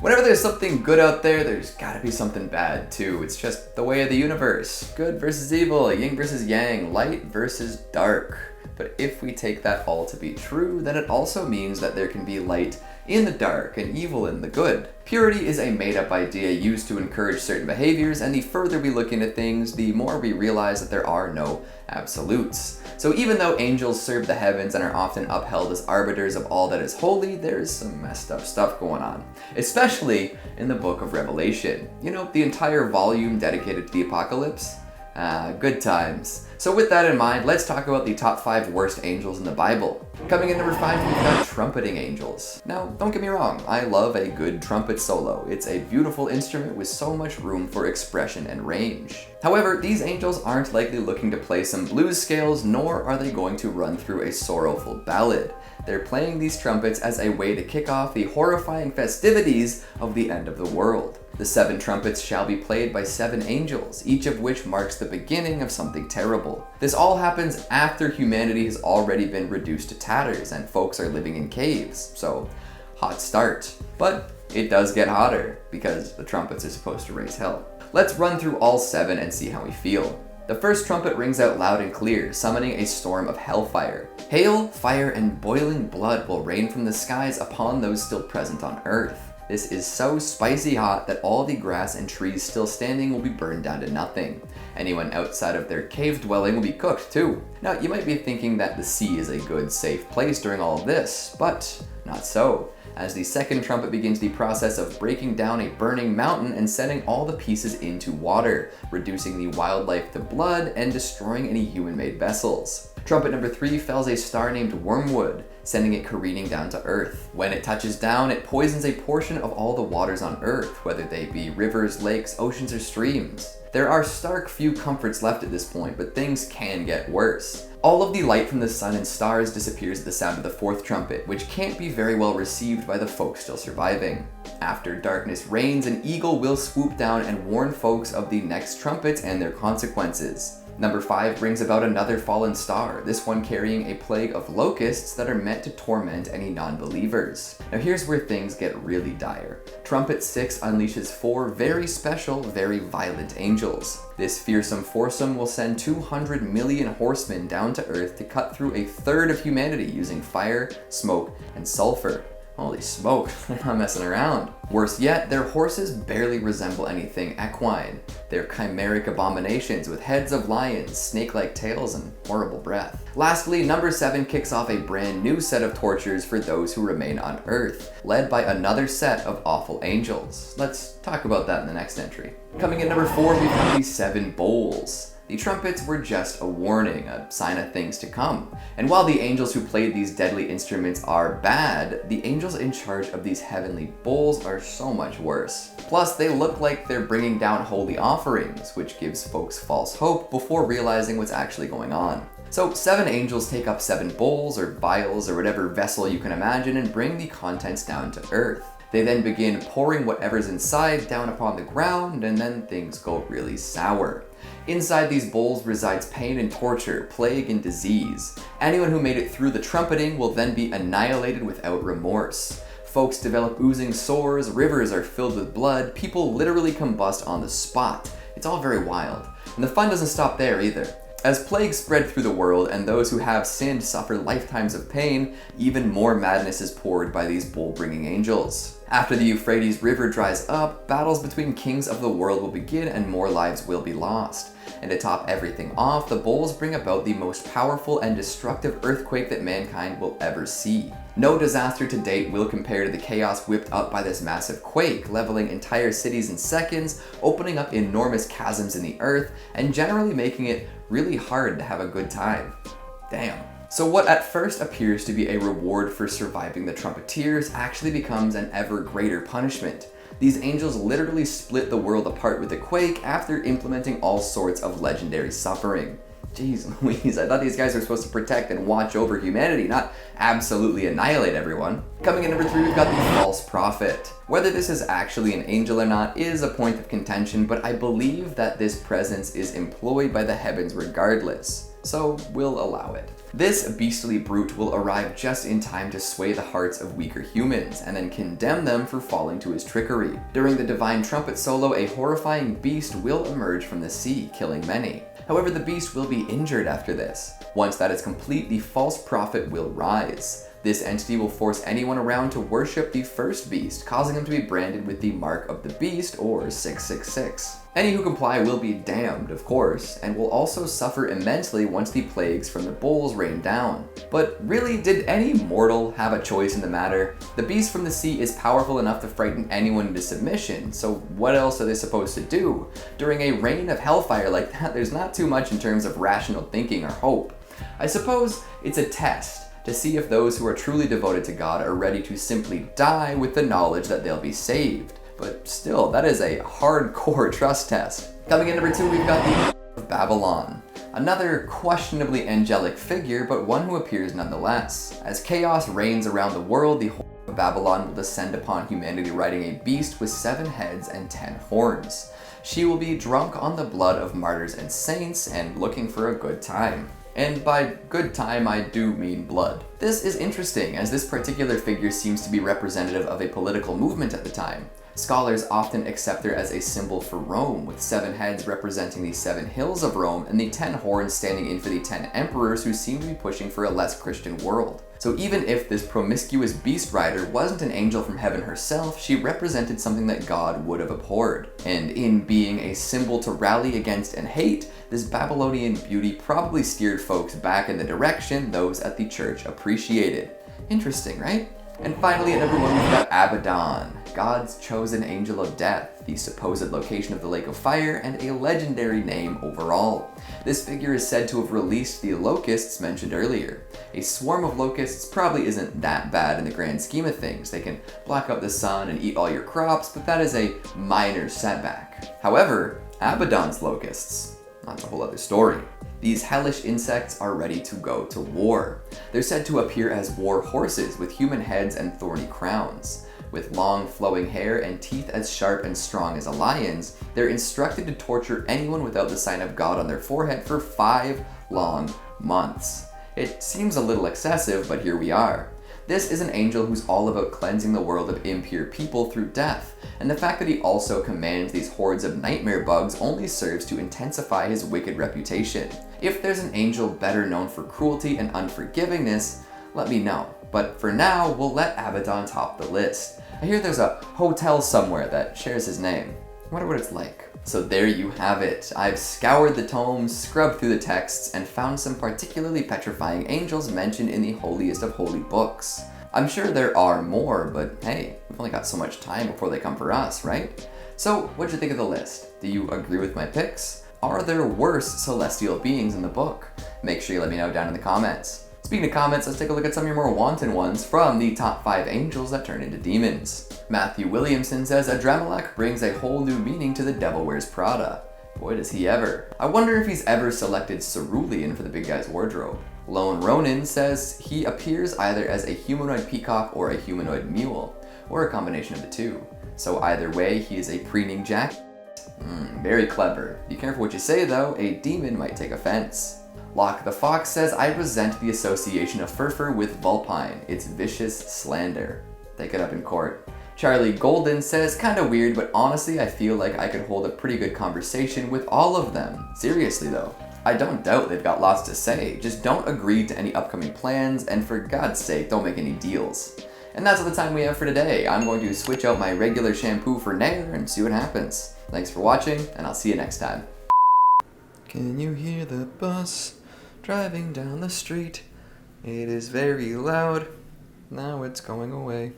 Whenever there's something good out there, there's gotta be something bad too. It's just the way of the universe. Good versus evil, yin versus yang, light versus dark. But if we take that all to be true, then it also means that there can be light in the dark and evil in the good. Purity is a made-up idea used to encourage certain behaviors, and the further we look into things, the more we realize that there are no absolutes. So even though angels serve the heavens and are often upheld as arbiters of all that is holy, there's some messed up stuff going on. Especially in the book of Revelation. You know, the entire volume dedicated to the apocalypse? Good times. So with that in mind, let's talk about the top 5 worst angels in the Bible. Coming in number 5, we've got Trumpeting Angels. Now, don't get me wrong, I love a good trumpet solo. It's a beautiful instrument with so much room for expression and range. However, these angels aren't likely looking to play some blues scales, nor are they going to run through a sorrowful ballad. They're playing these trumpets as a way to kick off the horrifying festivities of the end of the world. The 7 trumpets shall be played by 7 angels, each of which marks the beginning of something terrible. This all happens after humanity has already been reduced to tatters and folks are living in caves, so hot start. But it does get hotter, because the trumpets are supposed to raise hell. Let's run through all 7 and see how we feel. The first trumpet rings out loud and clear, summoning a storm of hellfire. Hail, fire, and boiling blood will rain from the skies upon those still present on earth. This is so spicy hot that all the grass and trees still standing will be burned down to nothing. Anyone outside of their cave dwelling will be cooked too. Now, you might be thinking that the sea is a good, safe place during all of this, but not so, as the second trumpet begins the process of breaking down a burning mountain and setting all the pieces into water, reducing the wildlife to blood and destroying any human-made vessels. Trumpet number 3 fells a star named Wormwood, sending it careening down to Earth. When it touches down, it poisons a portion of all the waters on Earth, whether they be rivers, lakes, oceans, or streams. There are stark few comforts left at this point, but things can get worse. All of the light from the sun and stars disappears at the sound of the 4th trumpet, which can't be very well received by the folks still surviving. After darkness reigns, an eagle will swoop down and warn folks of the next trumpets and their consequences. Number 5 brings about another fallen star, this one carrying a plague of locusts that are meant to torment any non-believers. Now here's where things get really dire. Trumpet 6 unleashes 4 very special, very violent angels. This fearsome foursome will send 200 million horsemen down to Earth to cut through a third of humanity using fire, smoke, and sulfur. Holy smoke, they're not messing around. Worse yet, their horses barely resemble anything equine. They're chimeric abominations with heads of lions, snake-like tails, and horrible breath. Lastly, number 7 kicks off a brand new set of tortures for those who remain on Earth, led by another set of awful angels. Let's talk about that in the next entry. Coming in number 4, we've got the 7 bowls. The trumpets were just a warning, a sign of things to come. And while the angels who played these deadly instruments are bad, the angels in charge of these heavenly bowls are so much worse. Plus, they look like they're bringing down holy offerings, which gives folks false hope before realizing what's actually going on. So 7 angels take up 7 bowls or vials or whatever vessel you can imagine and bring the contents down to Earth. They then begin pouring whatever's inside down upon the ground, and then things go really sour. Inside these bowls resides pain and torture, plague and disease. Anyone who made it through the trumpeting will then be annihilated without remorse. Folks develop oozing sores, rivers are filled with blood, people literally combust on the spot. It's all very wild. And the fun doesn't stop there either. As plagues spread through the world and those who have sinned suffer lifetimes of pain, even more madness is poured by these bowl-bringing angels. After the Euphrates River dries up, battles between kings of the world will begin and more lives will be lost. And to top everything off, the bowls bring about the most powerful and destructive earthquake that mankind will ever see. No disaster to date will compare to the chaos whipped up by this massive quake, leveling entire cities in seconds, opening up enormous chasms in the earth, and generally making it really hard to have a good time. Damn. So what at first appears to be a reward for surviving the trumpeteers actually becomes an ever greater punishment. These angels literally split the world apart with a quake after implementing all sorts of legendary suffering. Jeez Louise, I thought these guys were supposed to protect and watch over humanity, not absolutely annihilate everyone. Coming in number 3, we've got the false prophet. Whether this is actually an angel or not is a point of contention, but I believe that this presence is employed by the heavens regardless. so we'll allow it. This beastly brute will arrive just in time to sway the hearts of weaker humans, and then condemn them for falling to his trickery. During the divine trumpet solo, a horrifying beast will emerge from the sea, killing many. However, the beast will be injured after this. Once that is complete, the false prophet will rise. This entity will force anyone around to worship the first beast, causing them to be branded with the mark of the beast, or 666. Any who comply will be damned, of course, and will also suffer immensely once the plagues from the bowls rain down. But really, did any mortal have a choice in the matter? The beast from the sea is powerful enough to frighten anyone into submission, so what else are they supposed to do? During a rain of hellfire like that, there's not too much in terms of rational thinking or hope. I suppose it's a test to see if those who are truly devoted to God are ready to simply die with the knowledge that they'll be saved. But still, that is a hardcore trust test. Coming in number 2, we've got the of Babylon. Another questionably angelic figure, but one who appears nonetheless. As chaos reigns around the world, the whore of Babylon will descend upon humanity riding a beast with 7 heads and 10 horns. She will be drunk on the blood of martyrs and saints and looking for a good time. And by good time, I do mean blood. This is interesting, as this particular figure seems to be representative of a political movement at the time. Scholars often accept her as a symbol for Rome, with 7 heads representing the 7 hills of Rome and the 10 horns standing in for the 10 emperors who seem to be pushing for a less Christian world. So even if this promiscuous beast rider wasn't an angel from heaven herself, she represented something that God would have abhorred. And in being a symbol to rally against and hate, this Babylonian beauty probably steered folks back in the direction those at the church appreciated. Interesting, right? And finally, at number 1, we've got Abaddon, God's chosen angel of death, the supposed location of the lake of fire, and a legendary name overall. This figure is said to have released the locusts mentioned earlier. A swarm of locusts probably isn't that bad in the grand scheme of things. They can block out the sun and eat all your crops, but that is a minor setback. However, Abaddon's locusts, that's a whole other story. These hellish insects are ready to go to war. They're said to appear as war horses with human heads and thorny crowns. With long flowing hair and teeth as sharp and strong as a lion's, they're instructed to torture anyone without the sign of God on their forehead for 5 long months. It seems a little excessive, but here we are. This is an angel who's all about cleansing the world of impure people through death, and the fact that he also commands these hordes of nightmare bugs only serves to intensify his wicked reputation. If there's an angel better known for cruelty and unforgivingness, let me know. But for now, we'll let Abaddon top the list. I hear there's a hotel somewhere that shares his name. I wonder what it's like. So there you have it. I've scoured the tomes, scrubbed through the texts, and found some particularly petrifying angels mentioned in the holiest of holy books. I'm sure there are more, but hey, we've only got so much time before they come for us, right? So, what'd you think of the list? Do you agree with my picks? Are there worse celestial beings in the book? Make sure you let me know down in the comments. Speaking of comments, let's take a look at some of your more wanton ones from the top 5 angels that turn into demons. Matthew Williamson says, Adramelech brings a whole new meaning to The Devil Wears Prada. Boy, does he ever. I wonder if he's ever selected cerulean for the big guy's wardrobe. Lone Ronin says he appears either as a humanoid peacock or a humanoid mule, or a combination of the two. So either way, he is a preening jack. Very clever. Be careful what you say though, a demon might take offense. Locke the Fox says, I resent the association of Furfur with Vulpine. It's vicious slander. Take it up in court. Charlie Golden says, kinda weird, but honestly I feel like I could hold a pretty good conversation with all of them. Seriously though. I don't doubt they've got lots to say, just don't agree to any upcoming plans, and for God's sake, don't make any deals. And that's all the time we have for today. I'm going to switch out my regular shampoo for Nair and see what happens. Thanks for watching, and I'll see you next time. Can you hear the bus driving down the street? It is very loud. Now it's going away.